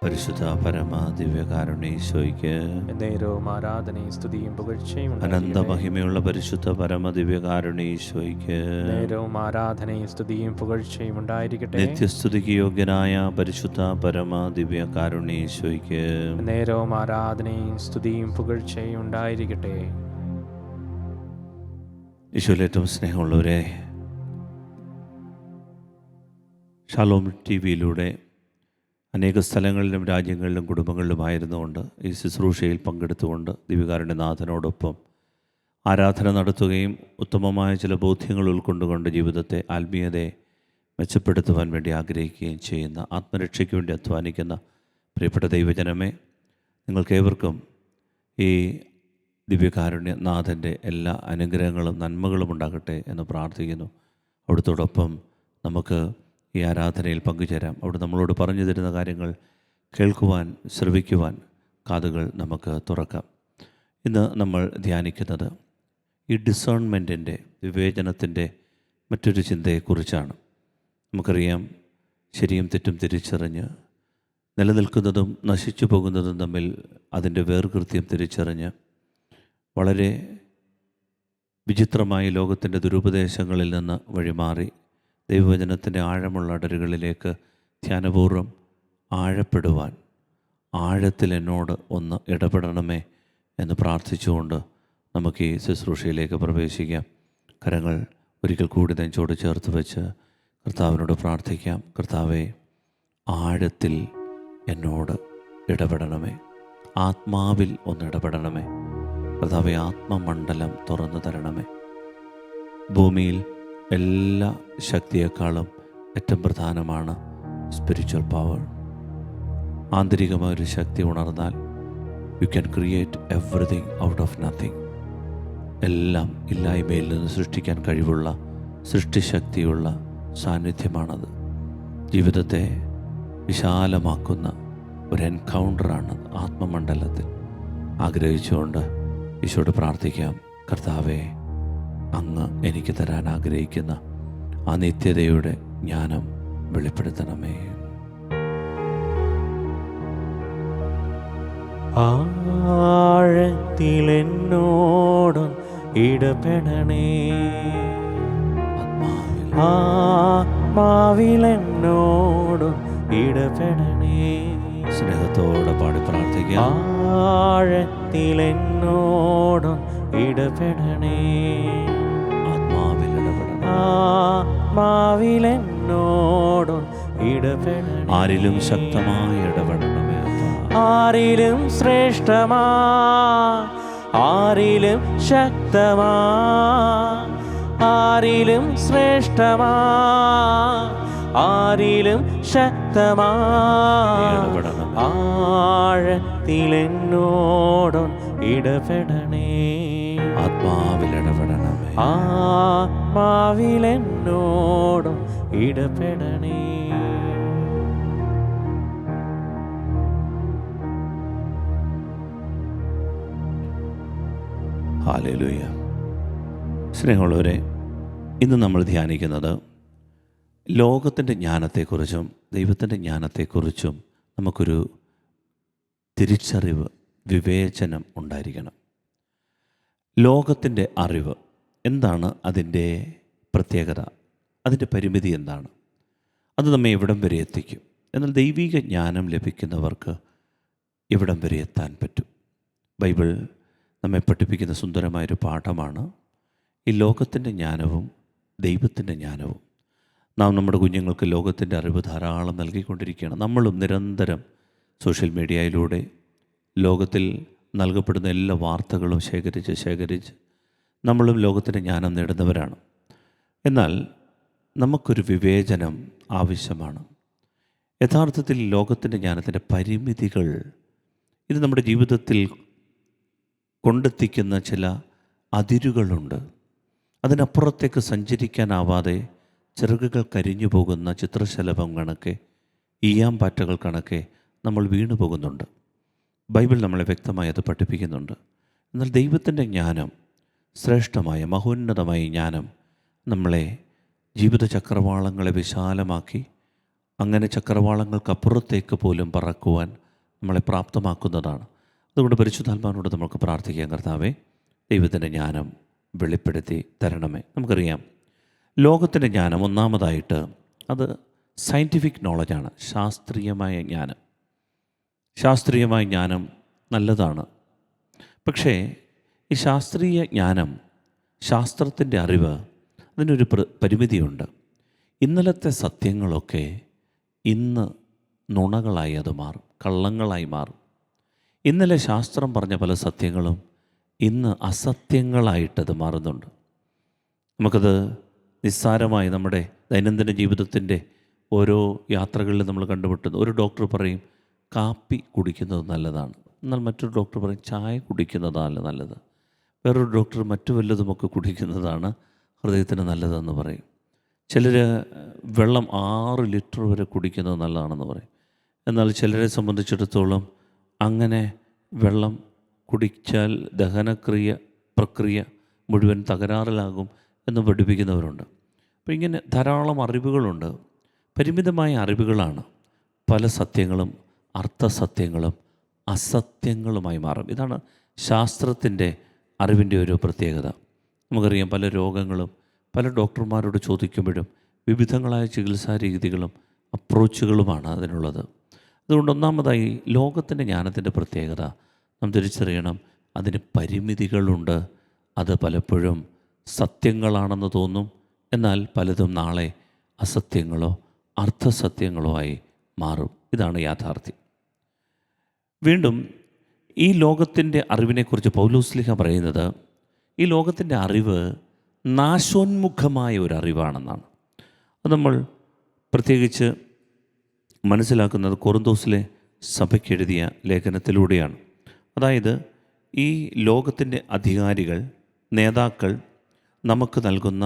പരിശുദ്ധ പരമ ദിവ്യകാരുണ്യേശോയ്ക്ക് എന്നേരവും ആരാധനയും സ്തുതിയും പുകഴ്ചയും അനന്ത മഹിമയുള്ള പരിശുദ്ധ പരമ ദിവ്യകാരുണ്യേശോയ്ക്ക് നേരവും ആരാധനയും സ്തുതിയും പുകഴ്ചയും ഉണ്ടായിരിക്കട്ടെ. നിത്യസ്തുതിക്ക് യോഗ്യനായ പരിശുദ്ധ പരമ ദിവ്യകാരുണ്യേശോയ്ക്ക് നേരവും ആരാധനയും സ്തുതിയും പുകഴ്ചയും ഉണ്ടായിരിക്കട്ടെ. ഈശോയിൽ ഏറ്റവും സ്നേഹമുള്ളവരെ, ഷാലോം ടി വിയിലൂടെ അനേക സ്ഥലങ്ങളിലും രാജ്യങ്ങളിലും കുടുംബങ്ങളിലുമായിരുന്നുകൊണ്ട് ഈ ശുശ്രൂഷയിൽ പങ്കെടുത്തുകൊണ്ട് ദിവ്യകാരുണ്യനാഥനോടൊപ്പം ആരാധന നടത്തുകയും ഉത്തമമായ ചില ബോധ്യങ്ങൾ ഉൾക്കൊണ്ടുകൊണ്ട് ജീവിതത്തെ ആത്മീയതയെ മെച്ചപ്പെടുത്തുവാൻ വേണ്ടി ആഗ്രഹിക്കുകയും ചെയ്യുന്ന, ആത്മരക്ഷയ്ക്ക് വേണ്ടി അധ്വാനിക്കുന്ന പ്രിയപ്പെട്ട ദൈവജനമേ, നിങ്ങൾക്കേവർക്കും ഈ ദിവ്യകാരുണ്യനാഥൻ്റെ എല്ലാ അനുഗ്രഹങ്ങളും നന്മകളും ഉണ്ടാകട്ടെ എന്ന് പ്രാർത്ഥിക്കുന്നു. അവിടുത്തോടൊപ്പം നമുക്ക് ഈ ആരാധനയിൽ പങ്കുചേരാം. അവിടെ നമ്മളോട് പറഞ്ഞു തരുന്ന കാര്യങ്ങൾ കേൾക്കുവാൻ, ശ്രവിക്കുവാൻ കാതുകൾ നമുക്ക് തുറക്കാം. ഇന്ന് നമ്മൾ ധ്യാനിക്കുന്നത് ഈ ഡിസേൺമെൻറ്റിൻ്റെ, വിവേചനത്തിൻ്റെ മറ്റൊരു ചിന്തയെക്കുറിച്ചാണ്. നമുക്കറിയാം, ശരിയും തെറ്റും തിരിച്ചറിഞ്ഞ് നിലനിൽക്കുന്നതും നശിച്ചു പോകുന്നതും തമ്മിൽ അതിൻ്റെ വേർകൃത്യം തിരിച്ചറിഞ്ഞ് വളരെ വിചിത്രമായി ലോകത്തിൻ്റെ ദുരുപദേശങ്ങളിൽ നിന്ന് വഴിമാറി ദൈവവചനത്തിൻ്റെ ആഴമുള്ള അടരുകളിലേക്ക് ധ്യാനപൂർവ്വം ആഴപ്പെടുവാൻ, ആഴത്തിൽ എന്നോട് ഒന്ന് ഇടപെടണമേ എന്ന് പ്രാർത്ഥിച്ചുകൊണ്ട് നമുക്ക് ഈ ശുശ്രൂഷയിലേക്ക് പ്രവേശിക്കാം. കരങ്ങൾ ഒരിക്കൽ കൂടി നെഞ്ചോട് ചേർത്ത് വെച്ച് കർത്താവിനോട് പ്രാർത്ഥിക്കാം. കർത്താവേ, ആഴത്തിൽ എന്നോട് ഇടപെടണമേ, ആത്മാവിൽ ഒന്ന് ഇടപെടണമേ. കർത്താവേ, ആത്മമണ്ഡലം തുറന്നു തരണമേ. ഭൂമിയിൽ എല്ലാ ശക്തിയേക്കാളും ഏറ്റവും പ്രധാനമാണ് സ്പിരിച്വൽ പവർ. ആന്തരികമായൊരു ശക്തി ഉണർന്നാൽ you can create everything out of nothing. എല്ലാം ഇല്ലായ്മയിൽ നിന്ന് സൃഷ്ടിക്കാൻ കഴിവുള്ള സൃഷ്ടിശക്തിയുള്ള സാന്നിധ്യമാണത്. ജീവിതത്തെ വിശാലമാക്കുന്ന ഒരു എൻകൗണ്ടറാണ് ആത്മമണ്ഡലത്തിൽ. ആഗ്രഹിച്ചുകൊണ്ട് ഈശോയോട് പ്രാർത്ഥിക്കാം. കർത്താവേ, അങ്ങ് എനിക്ക് തരാൻ ആഗ്രഹിക്കുന്ന ആ നിത്യതയുടെ ജ്ഞാനം വെളിപ്പെടുത്തണമേ. ആഴത്തിലെന്നോടും ഇടപെടണേ, ആത്മാവിലെന്നോടും ഇടപെടണേ. സ്നേഹത്തോടെ പാടി പ്രാർത്ഥിക്കാം. ആഴത്തിലെന്നോടും ഇടപെടണേ, ആത്മാവിലെന്നോടും ഇടപെടണേ. ആരിലും ശക്തമായി ഇടപെടണമേ. ആരിലും ശ്രേഷ്ഠമാ, ആരിലും ശക്തമാ, ആരിലും ശ്രേഷ്ഠമാ, ആരിലും ശക്തമാ. ആഴത്തിലെന്നോടും ഇടപെടണേ, ആത്മാവിലിടപെടണമേ. ആത്മാവിലെന്നോടും ഇടപെടണേ. ഹല്ലേലൂയ. സ്നേഹമുള്ളവരെ, ഇന്ന് നമ്മൾ ധ്യാനിക്കുന്നത് ലോകത്തിൻ്റെ ജ്ഞാനത്തെക്കുറിച്ചും ദൈവത്തിൻ്റെ ജ്ഞാനത്തെക്കുറിച്ചും നമുക്കൊരു തിരിച്ചറിവ്, വിവേചനം ഉണ്ടായിരിക്കണം. ലോകത്തിൻ്റെ അറിവ് എന്താണ്? അതിൻ്റെ പ്രത്യേകത, അതിൻ്റെ പരിമിതി എന്താണ്? അത് നമ്മെ എവിടം വരെ എത്തിക്കും? എന്നാൽ ദൈവിക ജ്ഞാനം ലഭിക്കുന്നവർക്ക് ഇവിടം വരെ എത്താൻ പറ്റും. ബൈബിൾ നമ്മെ പഠിപ്പിക്കുന്ന സുന്ദരമായൊരു പാഠമാണ് ഈ ലോകത്തിൻ്റെ ജ്ഞാനവും ദൈവത്തിൻ്റെ ജ്ഞാനവും. നാം നമ്മുടെ കുഞ്ഞുങ്ങൾക്ക് ലോകത്തിൻ്റെ അറിവ് ധാരാളം നൽകിക്കൊണ്ടിരിക്കുകയാണ്. നമ്മളും നിരന്തരം സോഷ്യൽ മീഡിയയിലൂടെ ലോകത്തിൽ നൽകപ്പെടുന്ന എല്ലാ വാർത്തകളും ശേഖരിച്ച് നമ്മളും ലോകത്തിൻ്റെ ജ്ഞാനം നേടുന്നവരാണ്. എന്നാൽ നമുക്കൊരു വിവേചനം ആവശ്യമാണ്. യഥാർത്ഥത്തിൽ ലോകത്തിൻ്റെ ജ്ഞാനത്തിൻ്റെ പരിമിതികൾ, ഇത് നമ്മുടെ ജീവിതത്തിൽ കൊണ്ടെത്തിക്കുന്ന ചില അതിരുകളുണ്ട്. അതിനപ്പുറത്തേക്ക് സഞ്ചരിക്കാനാവാതെ ചിറകുകൾ കരിഞ്ഞു പോകുന്ന ചിത്രശലഭം കണക്കെ, ഈയാമ്പാറ്റകൾ കണക്കെ നമ്മൾ വീണു പോകുന്നുണ്ട്. ബൈബിൾ നമ്മളെ വ്യക്തമായി അത് പഠിപ്പിക്കുന്നുണ്ട്. എന്നാൽ ദൈവത്തിൻ്റെ ജ്ഞാനം, ശ്രേഷ്ഠമായ മഹോന്നതമായ ജ്ഞാനം നമ്മളെ ജീവിത ചക്രവാളങ്ങളെ വിശാലമാക്കി അങ്ങനെ ചക്രവാളങ്ങൾക്കപ്പുറത്തേക്ക് പോലും പറക്കുവാൻ നമ്മളെ പ്രാപ്തമാക്കുന്നതാണ്. അതുകൊണ്ട് പരിശുദ്ധാത്മാവിനോട് നമുക്ക് പ്രാർത്ഥിക്കാം, കർത്താവേ, ദൈവത്തിൻ്റെ ജ്ഞാനം വെളിപ്പെടുത്തി തരണമേ. നമുക്കറിയാം, ലോകത്തിൻ്റെ ജ്ഞാനം ഒന്നാമതായിട്ട് അത് സയൻറ്റിഫിക് നോളജാണ്, ശാസ്ത്രീയമായ ജ്ഞാനം. ശാസ്ത്രീയമായ ജ്ഞാനം നല്ലതാണ്. പക്ഷേ ഈ ശാസ്ത്രീയ ജ്ഞാനം, ശാസ്ത്രത്തിൻ്റെ അറിവ്, അതിനൊരു പരിമിതിയുണ്ട്. ഇന്നലത്തെ സത്യങ്ങളൊക്കെ ഇന്ന് നുണകളായി അത് മാറും, കള്ളങ്ങളായി മാറും. ഇന്നലെ ശാസ്ത്രം പറഞ്ഞ പല സത്യങ്ങളും ഇന്ന് അസത്യങ്ങളായിട്ടത് മാറുന്നുണ്ട്. നമുക്കത് നിസ്സാരമായി നമ്മുടെ ദൈനംദിന ജീവിതത്തിൻ്റെ ഓരോ യാത്രകളിൽ നമ്മൾ കണ്ടുമുട്ടുന്നു. ഒരു ഡോക്ടർ പറയും കാപ്പി കുടിക്കുന്നത് നല്ലതാണ്, എന്നാൽ മറ്റൊരു ഡോക്ടർ പറയും ചായ കുടിക്കുന്നതാണ് നല്ലത്. വേറൊരു ഡോക്ടർ മറ്റു വല്ലതുമൊക്കെ കുടിക്കുന്നതാണ് ഹൃദയത്തിന് നല്ലതെന്ന് പറയും. ചിലർ വെള്ളം 6 ലിറ്റർ വരെ കുടിക്കുന്നത് നല്ലതാണെന്ന് പറയും. എന്നാൽ ചിലരെ സംബന്ധിച്ചിടത്തോളം അങ്ങനെ വെള്ളം കുടിച്ചാൽ പ്രക്രിയ മുഴുവൻ തകരാറിലാകും എന്ന് പഠിപ്പിക്കുന്നവരുണ്ട്. അപ്പോൾ ഇങ്ങനെ ധാരാളം അറിവുകളുണ്ട്. പരിമിതമായ അറിവുകളാണ് പല സത്യങ്ങളും അർത്ഥസത്യങ്ങളും അസത്യങ്ങളുമായി മാറും. ഇതാണ് ശാസ്ത്രത്തിൻ്റെ അറിവിൻ്റെ ഒരു പ്രത്യേകത. നമുക്കറിയാം, പല രോഗങ്ങളും പല ഡോക്ടർമാരോട് ചോദിക്കുമ്പോഴും വിവിധങ്ങളായ ചികിത്സാ രീതികളും അപ്രോച്ചുകളുമാണ് അതിനുള്ളത്. അതുകൊണ്ട് ഒന്നാമതായി ലോകത്തിൻ്റെ ജ്ഞാനത്തിൻ്റെ പ്രത്യേകത നാം തിരിച്ചറിയണം, അതിന് പരിമിതികളുണ്ട്. അത് പലപ്പോഴും സത്യങ്ങളാണെന്ന് തോന്നും, എന്നാൽ പലതും നാളെ അസത്യങ്ങളോ അർത്ഥസത്യങ്ങളോ ആയി മാറും. ഇതാണ് യാഥാർത്ഥ്യം. വീണ്ടും ഈ ലോകത്തിൻ്റെ അറിവിനെക്കുറിച്ച് പൗലോസ്ലീഹ പറയുന്നത്, ഈ ലോകത്തിൻ്റെ അറിവ് നാശോന്മുഖമായ ഒരു അറിവാണെന്നാണ്. അത് നമ്മൾ പ്രത്യേകിച്ച് മനസ്സിലാക്കുന്നത് കൊറിന്തോസിലെ സഭയ്ക്ക് എഴുതിയ ലേഖനത്തിലൂടെയാണ്. അതായത് ഈ ലോകത്തിൻ്റെ അധികാരികൾ, നേതാക്കൾ നമുക്ക് നൽകുന്ന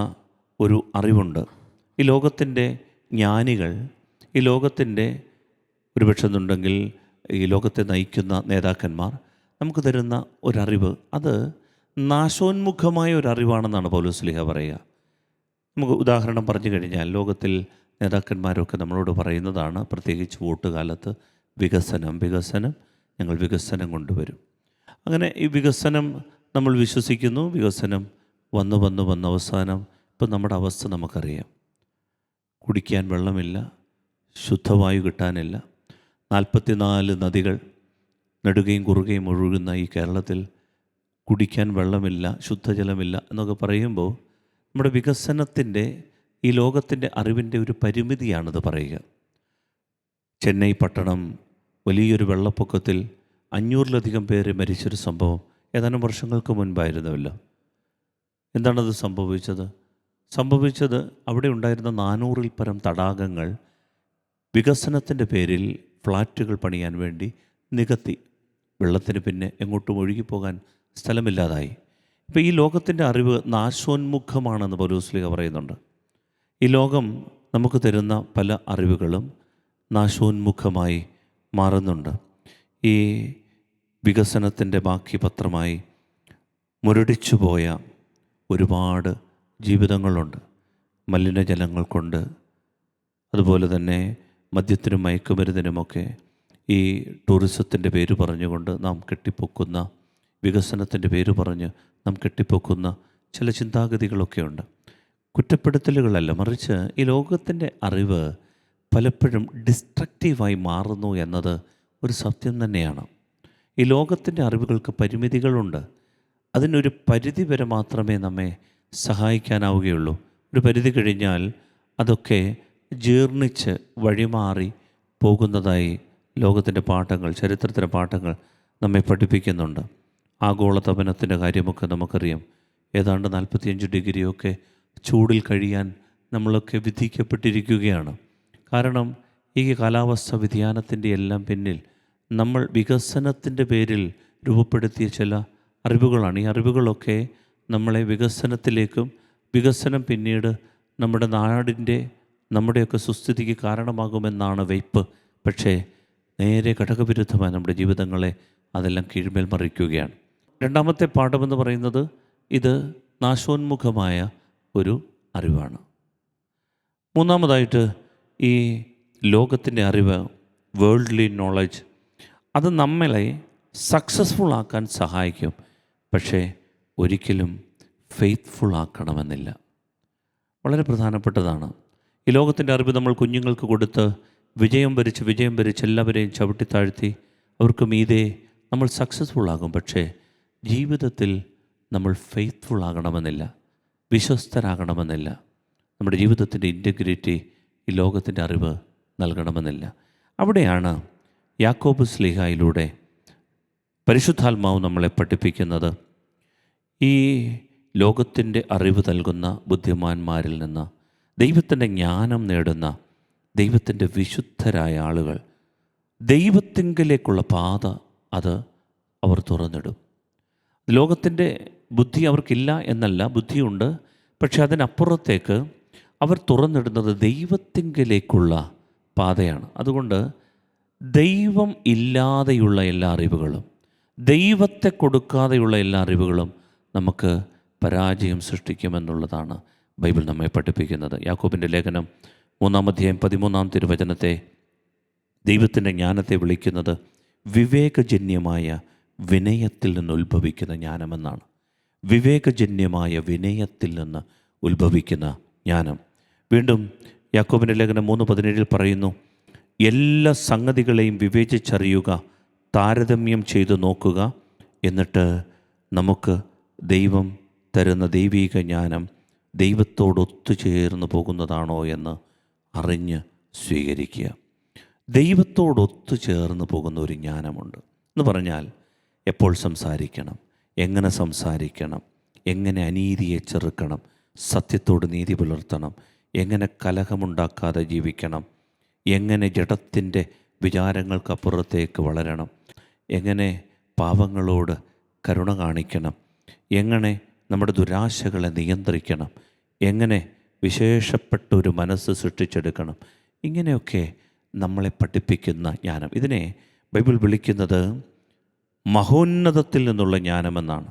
ഒരു അറിവുണ്ട്. ഈ ലോകത്തിൻ്റെ ജ്ഞാനികൾ, ഈ ലോകത്തിൻ്റെ ഒരുപക്ഷെന്നുണ്ടെങ്കിൽ ഈ ലോകത്തെ നയിക്കുന്ന നേതാക്കന്മാർ നമുക്ക് തരുന്ന ഒരറിവ്, അത് നാശോന്മുഖമായ ഒരറിവാണെന്നാണ് പൗലോസ്ലീഹ പറയുക. നമുക്ക് ഉദാഹരണം പറഞ്ഞു കഴിഞ്ഞാൽ, ലോകത്തിൽ നേതാക്കന്മാരൊക്കെ നമ്മളോട് പറയുന്നതാണ്, പ്രത്യേകിച്ച് വോട്ട് കാലത്ത്, വികസനം, ഞങ്ങൾ വികസനം കൊണ്ടുവരും. അങ്ങനെ ഈ വികസനം നമ്മൾ വിശ്വസിക്കുന്നു. വികസനം വന്ന് അവസാനം ഇപ്പം നമ്മുടെ അവസ്ഥ നമുക്കറിയാം. കുടിക്കാൻ വെള്ളമില്ല, ശുദ്ധവായു കിട്ടാനില്ല, 44 നദികൾ നെടുകയും കുറുകയും ഒഴുകുന്ന ഈ കേരളത്തിൽ കുടിക്കാൻ വെള്ളമില്ല, ശുദ്ധജലമില്ല എന്നൊക്കെ പറയുമ്പോൾ നമ്മുടെ വികസനത്തിൻ്റെ, ഈ ലോകത്തിൻ്റെ അറിവിൻ്റെ ഒരു പരിമിതിയാണിത് പറയുക. ചെന്നൈ പട്ടണം വലിയൊരു വെള്ളപ്പൊക്കത്തിൽ 500-ലധികം പേര് മരിച്ചൊരു സംഭവം ഏതാനും വർഷങ്ങൾക്ക് മുൻപായിരുന്നുവല്ലോ. എന്താണത് സംഭവിച്ചത് അവിടെ ഉണ്ടായിരുന്ന 400-ൽ പരം തടാകങ്ങൾ വികസനത്തിൻ്റെ പേരിൽ ഫ്ലാറ്റുകൾ പണിയാൻ വേണ്ടി നികത്തി. വെള്ളത്തിന് പിന്നെ എങ്ങോട്ടും ഒഴുകിപ്പോകാൻ സ്ഥലമില്ലാതായി. ഇപ്പോൾ ഈ ലോകത്തിൻ്റെ അറിവ് നാശോന്മുഖമാണെന്ന് പൗലോസ്ലീഹ പറയുന്നുണ്ട്. ഈ ലോകം നമുക്ക് തരുന്ന പല അറിവുകളും നാശോന്മുഖമായി മാറുന്നുണ്ട്. ഈ വികസനത്തിൻ്റെ ബാക്കി പത്രമായി മുരടിച്ചു പോയ ഒരുപാട് ജീവിതങ്ങളുണ്ട്. മലിനജലങ്ങൾ കൊണ്ട്, അതുപോലെ തന്നെ മദ്യത്തിനും മയക്കുമരുന്നിനുമൊക്കെ ഈ ടൂറിസത്തിൻ്റെ പേര് പറഞ്ഞുകൊണ്ട് നാം കെട്ടിപ്പൊക്കുന്ന, വികസനത്തിൻ്റെ പേര് പറഞ്ഞ് നാം കെട്ടിപ്പൊക്കുന്ന ചില ചിന്താഗതികളൊക്കെയുണ്ട്. കുറ്റപ്പെടുത്തലുകളല്ല, മറിച്ച് ഈ ലോകത്തിൻ്റെ അറിവ് പലപ്പോഴും ഡിസ്ട്രക്റ്റീവായി മാറുന്നു എന്നത് ഒരു സത്യം തന്നെയാണ്. ഈ ലോകത്തിൻ്റെ അറിവുകൾക്ക് പരിമിതികളുണ്ട്. അതിനൊരു പരിധി വരെ മാത്രമേ നമ്മെ സഹായിക്കാനാവുകയുള്ളൂ. ഒരു പരിധി കഴിഞ്ഞാൽ അതൊക്കെ ജീർണിച്ച് വഴിമാറി പോകുന്നതായി ലോകത്തിൻ്റെ പാഠങ്ങൾ, ചരിത്രത്തിൻ്റെ പാഠങ്ങൾ നമ്മെ പഠിപ്പിക്കുന്നുണ്ട്. ആഗോളതപനത്തിൻ്റെ കാര്യമൊക്കെ നമുക്കറിയാം. ഏതാണ്ട് 45 ഡിഗ്രിയൊക്കെ ചൂടിൽ കഴിയാൻ നമ്മളൊക്കെ വിധിക്കപ്പെട്ടിരിക്കുകയാണ്. കാരണം ഈ കാലാവസ്ഥ വ്യതിയാനത്തിൻ്റെ എല്ലാം പിന്നിൽ നമ്മൾ വികസനത്തിൻ്റെ പേരിൽ രൂപപ്പെടുത്തിയ ചില അറിവുകളാണ്. ഈ അറിവുകളൊക്കെ നമ്മളെ വികസനത്തിലേക്കും, വികസനം പിന്നീട് നമ്മുടെ നാടിൻ്റെ, നമ്മുടെയൊക്കെ സുസ്ഥിതിക്ക് കാരണമാകുമെന്നാണ് വയ്പ്. പക്ഷേ നേരെ ഘടകവിരുദ്ധമായി നമ്മുടെ ജീവിതങ്ങളെ അതെല്ലാം കീഴ്മേൽ മറിക്കുകയാണ്. രണ്ടാമത്തെ പാഠമെന്ന് പറയുന്നത് ഇത് നാശോന്മുഖമായ ഒരു അറിവാണ്. മൂന്നാമതായിട്ട് ഈ ലോകത്തിൻ്റെ അറിവ്, വേൾഡ്ലി നോളജ്, അത് നമ്മളെ സക്സസ്ഫുൾ ആക്കാൻ സഹായിക്കും. പക്ഷേ ഒരിക്കലും ഫെയ്ത്ത്ഫുൾ ആക്കണമെന്നില്ല. വളരെ പ്രധാനപ്പെട്ടതാണ്. ഈ ലോകത്തിൻ്റെ അറിവ് നമ്മൾ കുഞ്ഞുങ്ങൾക്ക് കൊടുത്ത് വിജയം വരിച്ച് എല്ലാവരെയും ചവിട്ടിത്താഴ്ത്തി അവർക്ക് മീതെ നമ്മൾ സക്സസ്ഫുൾ ആകും. പക്ഷേ ജീവിതത്തിൽ നമ്മൾ ഫെയ്ത്ത്ഫുൾ ആകണമെന്നില്ല, വിശ്വസ്തരാകണമെന്നില്ല. നമ്മുടെ ജീവിതത്തിൻ്റെ ഇൻറ്റഗ്രിറ്റി ഈ ലോകത്തിൻ്റെ അറിവ് നൽകണമെന്നില്ല. അവിടെയാണ് യാക്കോബ് ശ്ലീഹായിലൂടെ പരിശുദ്ധാത്മാവ് നമ്മളെ പഠിപ്പിക്കുന്നത്. ഈ ലോകത്തിൻ്റെ അറിവ് നൽകുന്ന ബുദ്ധിമാന്മാരിൽ നിന്ന് ദൈവത്തിൻ്റെ ജ്ഞാനം നേടുന്ന ദൈവത്തിൻ്റെ വിശുദ്ധരായ ആളുകൾ ദൈവത്തിങ്കലേക്കുള്ള പാത അത് അവർ തുറന്നിടും. ലോകത്തിൻ്റെ ബുദ്ധി അവർക്കില്ല എന്നല്ല, ബുദ്ധിയുണ്ട്. പക്ഷെ അതിനപ്പുറത്തേക്ക് അവർ തുറന്നിടുന്നത് ദൈവത്തിങ്കലേക്കുള്ള പാതയാണ്. അതുകൊണ്ട് ദൈവം ഇല്ലാതെയുള്ള എല്ലാ അറിവുകളും, ദൈവത്തെ കൊടുക്കാതെയുള്ള എല്ലാ അറിവുകളും നമുക്ക് പരാജയം സൃഷ്ടിക്കുമെന്നുള്ളതാണ് ബൈബിൾ നമ്മെ പഠിപ്പിക്കുന്നത്. യാക്കോബിൻ്റെ ലേഖനം 3-ാം അധ്യായം 13-ാം തിരുവചനത്തെ ദൈവത്തിൻ്റെ ജ്ഞാനത്തെ വിളിക്കുന്നത് വിവേകജന്യമായ വിനയത്തിൽ നിന്ന് ഉത്ഭവിക്കുന്ന ജ്ഞാനമെന്നാണ്. വിവേകജന്യമായ വിനയത്തിൽ നിന്ന് ഉത്ഭവിക്കുന്ന ജ്ഞാനം. വീണ്ടും യാക്കോബിൻ്റെ ലേഖനം 3:17 പറയുന്നു, എല്ലാ സംഗതികളെയും വിവേചിച്ചറിയുക, താരതമ്യം ചെയ്തു നോക്കുക, എന്നിട്ട് നമുക്ക് ദൈവം തരുന്ന ദൈവീക ജ്ഞാനം ദൈവത്തോടൊത്തുചേർന്ന് പോകുന്നതാണോ എന്ന് അറിഞ്ഞ് സ്വീകരിക്കുക. ദൈവത്തോടൊത്തുചേർന്ന് പോകുന്ന ഒരു ജ്ഞാനമുണ്ട് എന്ന് പറഞ്ഞാൽ എപ്പോൾ സംസാരിക്കണം, എങ്ങനെ സംസാരിക്കണം, എങ്ങനെ അനീതിയെ ചെറുക്കണം, സത്യത്തോട് നീതി പുലർത്തണം, എങ്ങനെ കലഹമുണ്ടാക്കാതെ ജീവിക്കണം, എങ്ങനെ ജഡത്തിൻ്റെ വിചാരങ്ങൾക്കപ്പുറത്തേക്ക് വളരണം, എങ്ങനെ പാവങ്ങളോട് കരുണ കാണിക്കണം, എങ്ങനെ നമ്മുടെ ദുരാശകളെ നിയന്ത്രിക്കണം, എങ്ങനെ വിശേഷപ്പെട്ട ഒരു മനസ്സ് സൃഷ്ടിച്ചെടുക്കണം, ഇങ്ങനെയൊക്കെ നമ്മളെ പഠിപ്പിക്കുന്ന ജ്ഞാനം. ഇതിനെ ബൈബിൾ വിളിക്കുന്നത് മഹോന്നതത്തിൽ നിന്നുള്ള ജ്ഞാനമെന്നാണ്.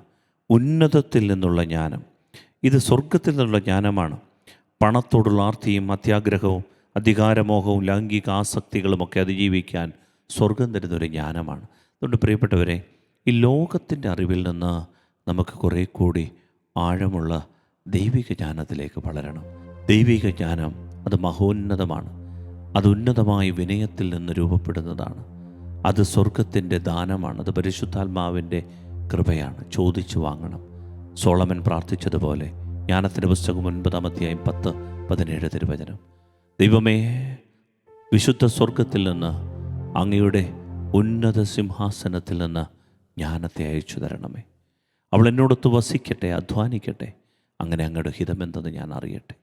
ഉന്നതത്തിൽ നിന്നുള്ള ജ്ഞാനം. ഇത് സ്വർഗത്തിൽ നിന്നുള്ള ജ്ഞാനമാണ്. പണത്തോടുള്ള ആർത്തിയും അത്യാഗ്രഹവും അധികാരമോഹവും ലൈംഗിക ആസക്തികളുമൊക്കെ അതിജീവിക്കാൻ സ്വർഗം തരുന്നൊരു ജ്ഞാനമാണ്. അതുകൊണ്ട് പ്രിയപ്പെട്ടവരെ, ഈ ലോകത്തിൻ്റെ അറിവിൽ നിന്ന് നമുക്ക് കുറേ കൂടി ആഴമുള്ള ദൈവിക ജ്ഞാനത്തിലേക്ക് വളരണം. ദൈവിക ജ്ഞാനം അത് മഹോന്നതമാണ്. അത് ഉന്നതമായ വിനയത്തിൽ നിന്ന് രൂപപ്പെടുന്നതാണ്. അത് സ്വർഗത്തിൻ്റെ ദാനമാണ്. അത് പരിശുദ്ധാത്മാവിൻ്റെ കൃപയാണ്. ചോദിച്ചു വാങ്ങണം. സോളമൻ പ്രാർത്ഥിച്ചതുപോലെ ജ്ഞാനത്തിൻ്റെ പുസ്തകം 9-ാം അധ്യായം 10-17 തിരുവചനം, ദൈവമേ, വിശുദ്ധ സ്വർഗത്തിൽ നിന്ന് അങ്ങയുടെ ഉന്നത സിംഹാസനത്തിൽ നിന്ന് ജ്ഞാനത്തെ അയച്ചു തരണമേ. അവൾ എന്നോടൊത്ത് വസിക്കട്ടെ, അധ്വാനിക്കട്ടെ, അങ്ങനെ അങ്ങയുടെ ഹിതമെന്തെന്ന് ഞാൻ അറിയട്ടെ.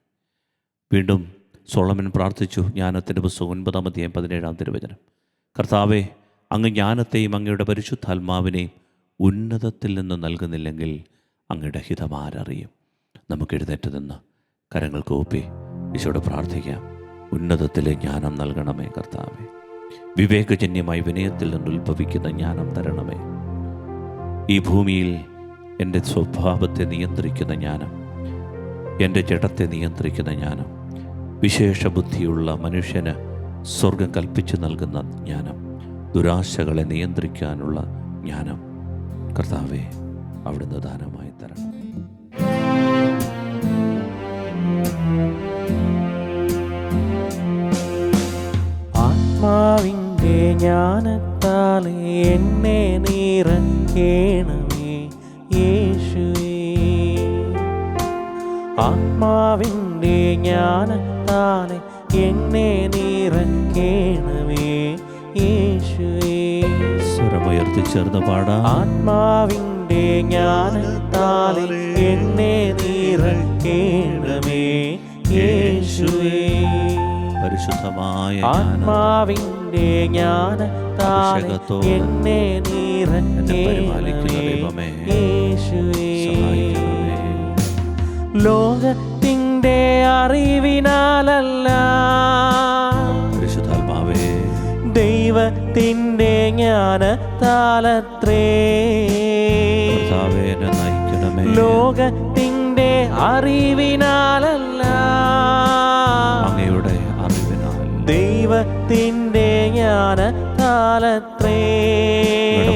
വീണ്ടും സോളമൻ പ്രാർത്ഥിച്ചു. ജ്ഞാനത്തിൻ്റെ പുസ്തകം 9-ാം അധ്യായം 17-ാം തിരുവചനം, കർത്താവേ, അങ്ങ് ജ്ഞാനത്തെയും അങ്ങയുടെ പരിശുദ്ധാത്മാവിനെയും ഉന്നതത്തിൽ നിന്ന് നൽകുന്നില്ലെങ്കിൽ അങ്ങയുടെ ഹിതം ആരറിയും? നമുക്ക് എഴുന്നേറ്റ് നിന്ന് കരങ്ങൾ കൂപ്പി ഈശോയോട് പ്രാർത്ഥിക്കാം. ഉന്നതത്തിലെ ജ്ഞാനം നൽകണമേ കർത്താവേ. വിവേകജന്യമായി വിനയത്തിൽ നിന്ന് ഉത്ഭവിക്കുന്ന ജ്ഞാനം തരണമേ. ഈ ഭൂമിയിൽ എൻ്റെ സ്വഭാവത്തെ നിയന്ത്രിക്കുന്ന ജ്ഞാനം, എൻ്റെ ജഡത്തെ നിയന്ത്രിക്കുന്ന ജ്ഞാനം, വിശേഷ ബുദ്ധിയുള്ള മനുഷ്യന് സ്വർഗം കൽപ്പിച്ചു നൽകുന്ന ജ്ഞാനം, ദുരാശകളെ നിയന്ത്രിക്കാനുള്ള ജ്ഞാനം കർത്താവേ അവിടുന്ന് ദാനമായി തരണം. ആത്മാവിൻ്റെ ജ്ഞാനത്താലെ എന്നെ നിറയ്ക്കണമേ യേശുവേ. ആത്മാവിൻ്റെ ജ്ഞാനത്താലെ എന്നെ നിറയ്ക്കണമേ യേശുവേ. സ്വരമുയർത്തി ചേർന്ന് പാടാം. ആത്മാവിൻ്റെ ജ്ഞാനത്താലെ എന്നെ നിറയ്ക്കണമേ യേശുവേ. പരിശുദ്ധമായ ആത്മാവിൻ്റെ ജ്ഞാനത്താലെ എന്നെ നിറയ്ക്കണമേ യേശുവേ. ലോകത്തിൻ്റെ അറിവിനാലല്ല, പരിശുദ്ധാത്മാവേ, ദൈവത്തിൻ്റെ ജ്ഞാനത്താലത്രേ. നയിക്കണമേ. ലോകത്തിൻ്റെ അറിവിനാലല്ല, അങ്ങയുടെ അറിവിനാൽ, ദൈവ നിന്റെ ജ്ഞാനത്താലത്രേ.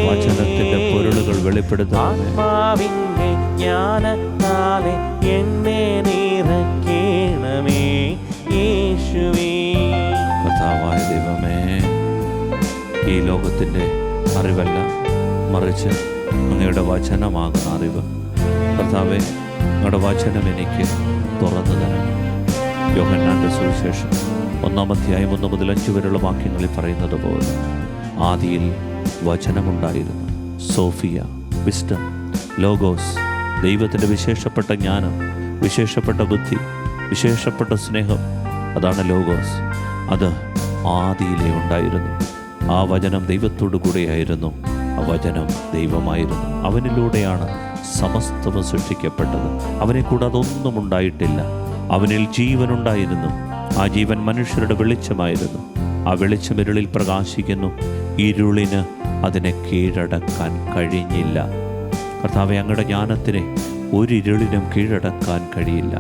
വചനത്തിന്റെ പൊരുളുകൾ വെളിപ്പെടുത്താൻ ആത്മാവിന്റെ ജ്ഞാനത്താലെ എന്നെ നിറയ്ക്കണമേ യേശുവേ. കർത്താവായ ദൈവമേ, ഈ ലോകത്തിൻ്റെ അറിവല്ല, മറിച്ച് അങ്ങയുടെ വചനമാകുന്ന അറിവ് കർത്താവേ, അങ്ങയുടെ വചനം എനിക്ക് തുറന്നു തരണം. യോഹന്നാന്റെ സുവിശേഷം 1-ാം അധ്യായം 1 മുതൽ 5 വരെയുള്ള വാക്യങ്ങളിൽ പറയുന്നത് പോലെ ആദിയിൽ വചനമുണ്ടായിരുന്നു. സോഫിയ, വിസ്ഡം, ലോഗോസ്, ദൈവത്തിൻ്റെ വിശേഷപ്പെട്ട ജ്ഞാനം, വിശേഷപ്പെട്ട ബുദ്ധി, വിശേഷപ്പെട്ട സ്നേഹം, അതാണ് ലോഗോസ്. അത് ആദിയിലേ ഉണ്ടായിരുന്നു. ആ വചനം ദൈവത്തോടു കൂടെയായിരുന്നു. ആ വചനം ദൈവമായിരുന്നു. അവനിലൂടെയാണ് സമസ്തവും സൃഷ്ടിക്കപ്പെട്ടത്. അവനെ കൂടാതെ ഒന്നും ഉണ്ടായിട്ടില്ല. അവനിൽ ജീവനുണ്ടായിരുന്നു. ആ ജീവൻ മനുഷ്യരുടെ വെളിച്ചമായിരുന്നു. ആ വെളിച്ചം ഇരുളിൽ പ്രകാശിക്കുന്നു. ഇരുളിന് അതിനെ കീഴടക്കാൻ കഴിഞ്ഞില്ല. കർത്താവേ, അങ്ങയുടെ ജ്ഞാനത്തിനെ ഒരിരുളിനും കീഴടക്കാൻ കഴിയില്ല.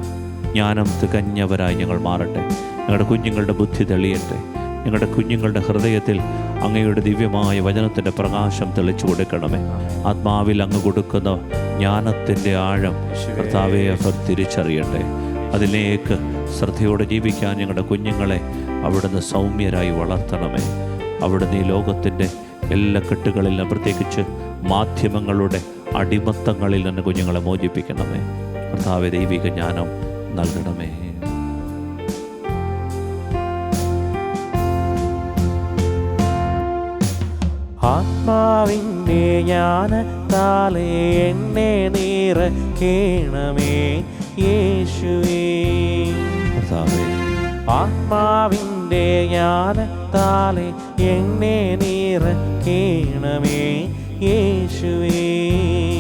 ജ്ഞാനം തികഞ്ഞവരായി ഞങ്ങൾ മാറട്ടെ. ഞങ്ങളുടെ കുഞ്ഞുങ്ങളുടെ ബുദ്ധി തെളിയട്ടെ. ഞങ്ങളുടെ കുഞ്ഞുങ്ങളുടെ ഹൃദയത്തിൽ അങ്ങയുടെ ദിവ്യമായ വചനത്തിൻ്റെ പ്രകാശം തെളിച്ചു കൊടുക്കണമേ. ആത്മാവിൽ അങ്ങ് കൊടുക്കുന്ന ജ്ഞാനത്തിൻ്റെ ആഴം കർത്താവെ അവർ തിരിച്ചറിയട്ടെ. അതിലേക്ക് ശ്രദ്ധയോടെ ജീവിക്കാൻ ഞങ്ങളുടെ കുഞ്ഞുങ്ങളെ അവിടുന്ന് സൗമ്യരായി വളർത്തണമേ. അവിടുന്ന് ഈ ലോകത്തിൻ്റെ എല്ലാ കെട്ടുകളിൽ നിന്ന്, പ്രത്യേകിച്ച് മാധ്യമങ്ങളുടെ അടിമത്തങ്ങളിൽ നിന്ന് കുഞ്ഞുങ്ങളെ മോചിപ്പിക്കണമേ. കർത്താവെ, ദൈവിക ജ്ഞാനം നൽകണമേ. ആത്മാവിൻ്റെ ജ്ഞാനത്താലെ എന്നെ നിറയ്ക്കണമേ യേശുവേ. കർത്താവേ, ആത്മാവിൻ്റെ ജ്ഞാനത്താലെ എന്നെ നിറയ്ക്കണമേ യേശുവേ.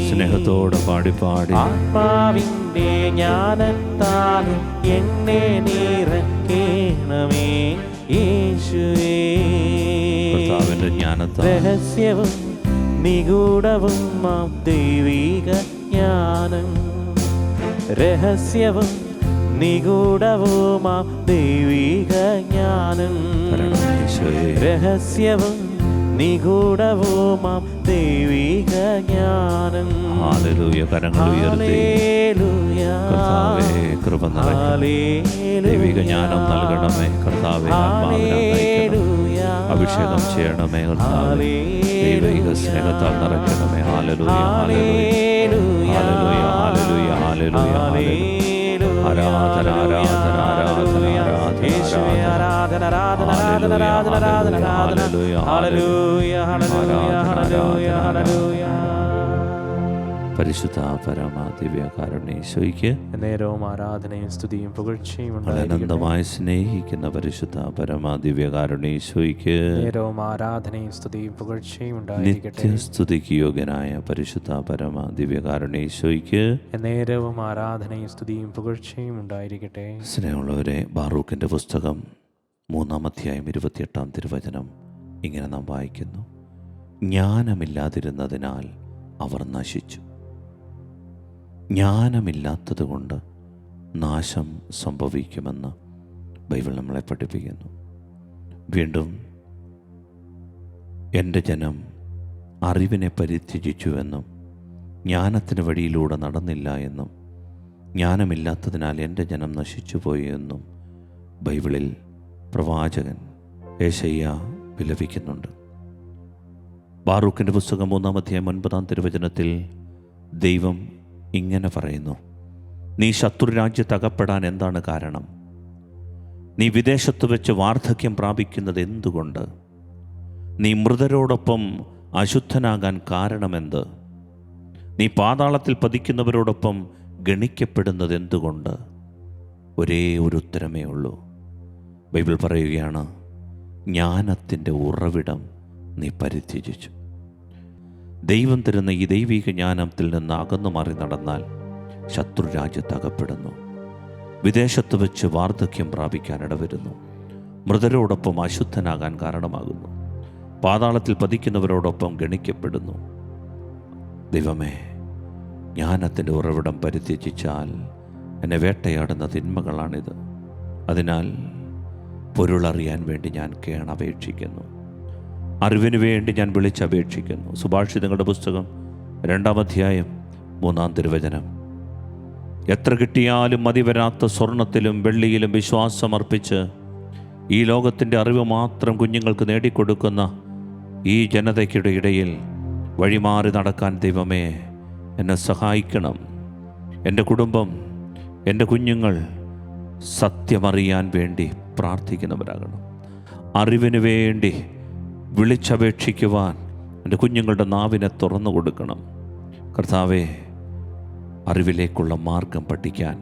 സ്നേഹത്തോടെ പാടി പാടി ആത്മാവിൻ്റെ ജ്ഞാനത്താലെ എന്നെ നിറയ്ക്കണമേ യേശുവേ. കർത്താവിന്റെ ജ്ഞാനത്താൽ രഹസ്യവും നിഗൂഢവും മാം ദൈവിക ജ്ഞാനം, രഹസ്യവും നിഗൂഢവുമാം ദൈവിക ജ്ഞാനം, രഹസ്യവും നിഗൂഢവുമാം ദൈവിക ജ്ഞാനം. ഹല്ലേലൂയ. കരങ്ങൾ ഉയർത്തി കർത്താവേ, കൃപ നിറയ്ക്കണമേ. ദൈവിക ജ്ഞാനം നൽകണമേ കർത്താവേ. അഭിഷേകം ചെയ്യണമേ കർത്താവേ. ദൈവിക സ്നേഹത്താൽ നിറയ്ക്കണമേ. Hallelujah, hallelujah, hallelujah, hallelujah, hallelujah, hallelujah. ആരാധന, ആരാധന, ആരാധന, പരിശുദ്ധ പരമ ദിവ്യകാരുണ്യേശോയ്ക്ക് നേരവും ആരാധനയും സ്തുതിയും പുകഴ്ചയും അനന്തമായി സ്നേഹിക്കുന്ന പരിശുദ്ധ പരമ ദിവ്യകാരുണ്യേശോയ്ക്ക് നേരവും ആരാധനയും സ്തുതിയും പുകഴ്ചയും ഉണ്ടായിരിക്കട്ടെ. നിത്യസ്തുതിക്ക് യോഗ്യനായ പരിശുദ്ധ പരമ ദിവ്യകാരുണ്യേശോയ്ക്ക് നേരവും ആരാധനയും സ്തുതിയും പുകഴ്ചയും ഉണ്ടായിരിക്കട്ടെ. സ്നേഹമുള്ളവരെ, ബാറൂക്കിൻ്റെ പുസ്തകം 3-ാം അധ്യായം 28-ാം തിരുവചനം ഇങ്ങനെ നാം വായിക്കുന്നു: ജ്ഞാനമില്ലാതിരുന്നതിനാൽ അവർ നശിച്ചു. ജ്ഞാനമില്ലാത്തതുകൊണ്ട് നാശം സംഭവിക്കുമെന്ന് ബൈബിൾ നമ്മളെ പഠിപ്പിക്കുന്നു. വീണ്ടും, എൻ്റെ ജനം അറിവിനെ പരിത്യജിച്ചുവെന്നും ജ്ഞാനത്തിന് വഴിയിലൂടെ നടന്നില്ല എന്നും ജ്ഞാനമില്ലാത്തതിനാൽ എൻ്റെ ജനം നശിച്ചുപോയി എന്നും ബൈബിളിൽ പ്രവാചകൻ യെശയ്യാ വിലപിക്കുന്നുണ്ട്. ബാറൂക്കിൻ്റെ പുസ്തകം 3-ാം അധ്യായം 9-ാം തിരുവചനത്തിൽ ദൈവം ഇങ്ങനെ പറയുന്നു: നീ ശത്രുരാജ്യത്ത് അകപ്പെടാൻ എന്താണ് കാരണം? നീ വിദേശത്ത് വെച്ച് വാർദ്ധക്യം പ്രാപിക്കുന്നത് എന്തുകൊണ്ട്? നീ മൃതരോടൊപ്പം അശുദ്ധനാകാൻ കാരണമെന്ത്? നീ പാതാളത്തിൽ പതിക്കുന്നവരോടൊപ്പം ഗണിക്കപ്പെടുന്നത് എന്തുകൊണ്ട്? ഒരേ ഒരു ഉത്തരമേ ഉള്ളൂ. ബൈബിൾ പറയുകയാണ്, ജ്ഞാനത്തിൻ്റെ ഉറവിടം നീ പരിത്യജിച്ചു. ദൈവം തരുന്ന ഈ ദൈവിക ജ്ഞാനത്തിൽ നിന്ന് അകന്നു മാറി നടന്നാൽ ശത്രുരാജ്യത്ത് അകപ്പെടുന്നു, വിദേശത്ത് വെച്ച് വാർദ്ധക്യം പ്രാപിക്കാൻ ഇടവരുന്നു, മൃതരോടൊപ്പം അശുദ്ധനാകാൻ കാരണമാകുന്നു, പാതാളത്തിൽ പതിക്കുന്നവരോടൊപ്പം ഗണിക്കപ്പെടുന്നു. ദൈവമേ, ജ്ഞാനത്തിൻ്റെ ഉറവിടം പരിത്യജിച്ചാൽ എന്നെ വേട്ടയാടുന്ന തിന്മകളാണിത്. അതിനാൽ പൊരുളറിയാൻ വേണ്ടി ഞാൻ കേണപേക്ഷിക്കുന്നു. അറിവിന് വേണ്ടി ഞാൻ വിളിച്ചപേക്ഷിക്കുന്നു. സുഭാഷിതങ്ങളുടെ പുസ്തകം 2-ാം അധ്യായം 3-ാം തിരുവചനം. എത്ര കിട്ടിയാലും മതി വരാത്ത സ്വർണത്തിലും വെള്ളിയിലും വിശ്വാസമർപ്പിച്ച് ഈ ലോകത്തിൻ്റെ അറിവ് മാത്രം കുഞ്ഞുങ്ങൾക്ക് നേടിക്കൊടുക്കുന്ന ഈ ജനതയ്ക്കുടെ ഇടയിൽ വഴിമാറി നടക്കാൻ ദൈവമേ എന്നെ സഹായിക്കണം. എൻ്റെ കുടുംബം, എൻ്റെ കുഞ്ഞുങ്ങൾ സത്യമറിയാൻ വേണ്ടി പ്രാർത്ഥിക്കുന്നവരാകണം. അറിവിന് വേണ്ടി വിളിച്ചപേക്ഷിക്കുവാൻ എൻ്റെ കുഞ്ഞുങ്ങളുടെ നാവിനെ തുറന്നു കൊടുക്കണം. കർത്താവേ, അറിവിലേക്കുള്ള മാർഗം പഠിക്കാൻ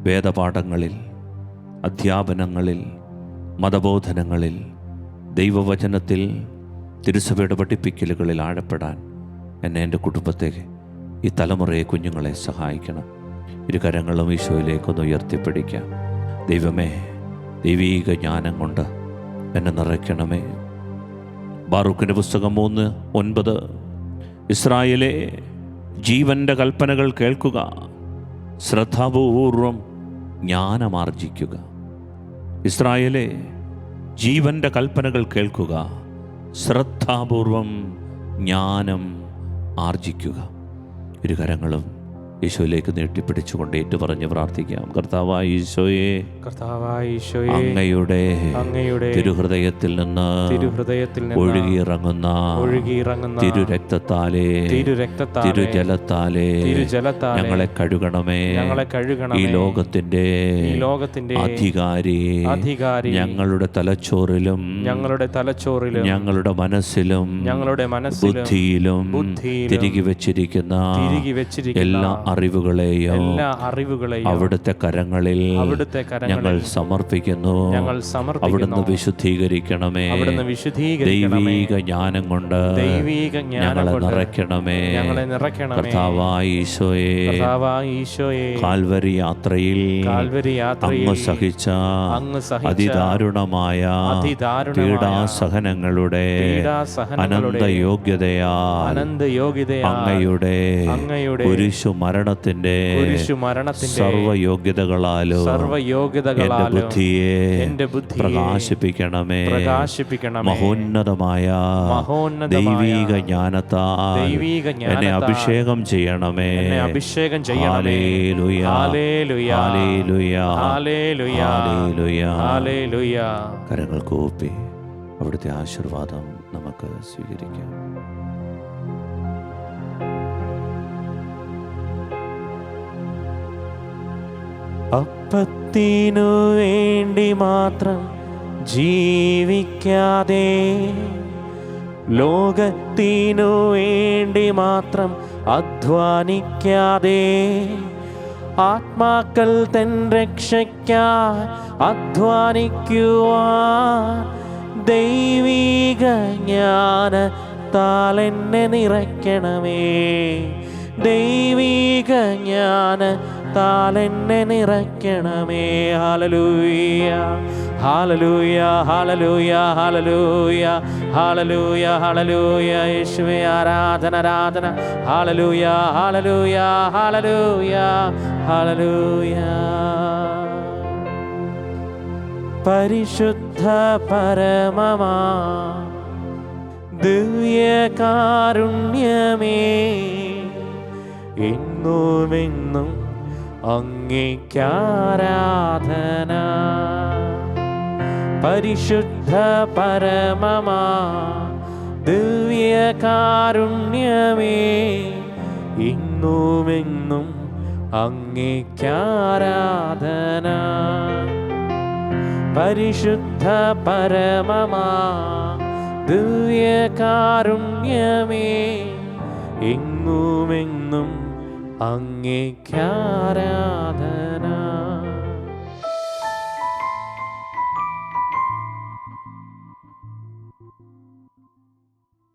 വേദപാഠങ്ങളിൽ, അധ്യാപനങ്ങളിൽ, മതബോധനങ്ങളിൽ, ദൈവവചനത്തിൽ, തിരുസഭയുടെ പഠിപ്പിക്കലുകളിൽ ആഴപ്പെടാൻ എന്നെ, എൻ്റെ കുടുംബത്തെ, ഈ തലമുറയെ, കുഞ്ഞുങ്ങളെ സഹായിക്കണം. ഇരുകരങ്ങളും ഈശോയിലേക്കൊന്ന് ഉയർത്തിപ്പിടിക്കാം. ദൈവമേ, ദൈവീക ജ്ഞാനം കൊണ്ട് എന്നെ നിറയ്ക്കണമേ. ബാറൂക്കിൻ്റെ പുസ്തകം 3:9. ഇസ്രായേലേ, ജീവൻ്റെ കൽപ്പനകൾ കേൾക്കുക, ശ്രദ്ധാപൂർവം ജ്ഞാനമാർജിക്കുക. ഇസ്രായേലേ, ജീവൻ്റെ കൽപ്പനകൾ കേൾക്കുക, ശ്രദ്ധാപൂർവം ജ്ഞാനം ആർജിക്കുക. ഇരുകരങ്ങളും ഈശോയിലേക്ക് നീട്ടിപ്പിടിച്ചുകൊണ്ട് ഏറ്റുപറഞ്ഞ് പ്രാർത്ഥിക്കാം. കർത്താവായ ഈശോയെ, അങ്ങയുടെ തിരുഹൃദയത്തിൽ നിന്ന് ഒഴുകിയിറങ്ങുന്ന തിരുരക്തത്താലേ, തിരുജലത്താലേ ഞങ്ങളെ കഴുകണമേ. ഈ ലോകത്തിന്റെ അധികാരി ഞങ്ങളുടെ തലച്ചോറിലും ഞങ്ങളുടെ മനസ്സിലും ബുദ്ധിയിലും തിരികെ വെച്ചിരിക്കുന്ന എല്ലാ അറിവുകളെയും അവിടുത്തെ കരങ്ങളിൽ ഞങ്ങൾ സമർപ്പിക്കുന്നു. അവിടുന്ന് വിശുദ്ധീകരിക്കണമേ. ദൈവീക ജ്ഞാനം കൊണ്ട് ഞങ്ങളെ നിറയ്ക്കണമേ. കർത്താവായ ഈശോയെ, കാൽവരി യാത്രയിൽ അങ്ങ് സഹിച്ച അതിദാരുണമായ പീഡാസഹനങ്ങളുടെ അനന്ത യോഗ്യതയാൽ അങ്ങയുടെ കുരിശു മരണത്തിന്റെ സർവ്വയോഗ്യതകളാലും എന്റെ ബുദ്ധിയെ പ്രകാശിപ്പിക്കണമേ. മഹോന്നതമായ ദൈവീക ജ്ഞാനത്താൽ എന്നെ അഭിഷേകം ചെയ്യണമേ. Hallelujah, hallelujah, hallelujah. കരങ്ങൾ കൂപ്പി അവിടുത്തെ ആശീർവാദം നമുക്ക് സ്വീകരിക്കാം. അപ്പത്തിനു വേണ്ടി മാത്രം ജീവിക്കാതെ, ലോകത്തിനു വേണ്ടി മാത്രം അധ്വാനിക്കാതെ, ആത്മാക്കൾ തൻ രക്ഷയ്ക്കായി അധ്വാനിക്കുവാൻ ദൈവീക ജ്ഞാനത്താൽ എന്നെ നിറയ്ക്കണമേ. ദൈവീക ജ്ഞാനത്താൽ എന്നെ നിറയ്ക്കണമേ. Hallelujah, hallelujah, hallelujah, hallelujah, hallelujah, hallelujah. യേശുവേ ആരാധന, ആരാധന. Hallelujah, hallelujah, hallelujah, hallelujah. പരിശുദ്ധ പരമമാ ദിവ്യകാരുണ്യമേ, എന്നുമെന്നും അങ്ങേക്കാരാധന. പരിശുദ്ധ പരമമാ ദിവ്യകാരുണ്യമേ, എന്നുമെന്നും അങ്ങേക്കാരാധന. പരിശുദ്ധ പരമമാ ദിവ്യകാരുണ്യമേ, എങ്ങുമെന്നും അങ്ങേക്കാരാധന.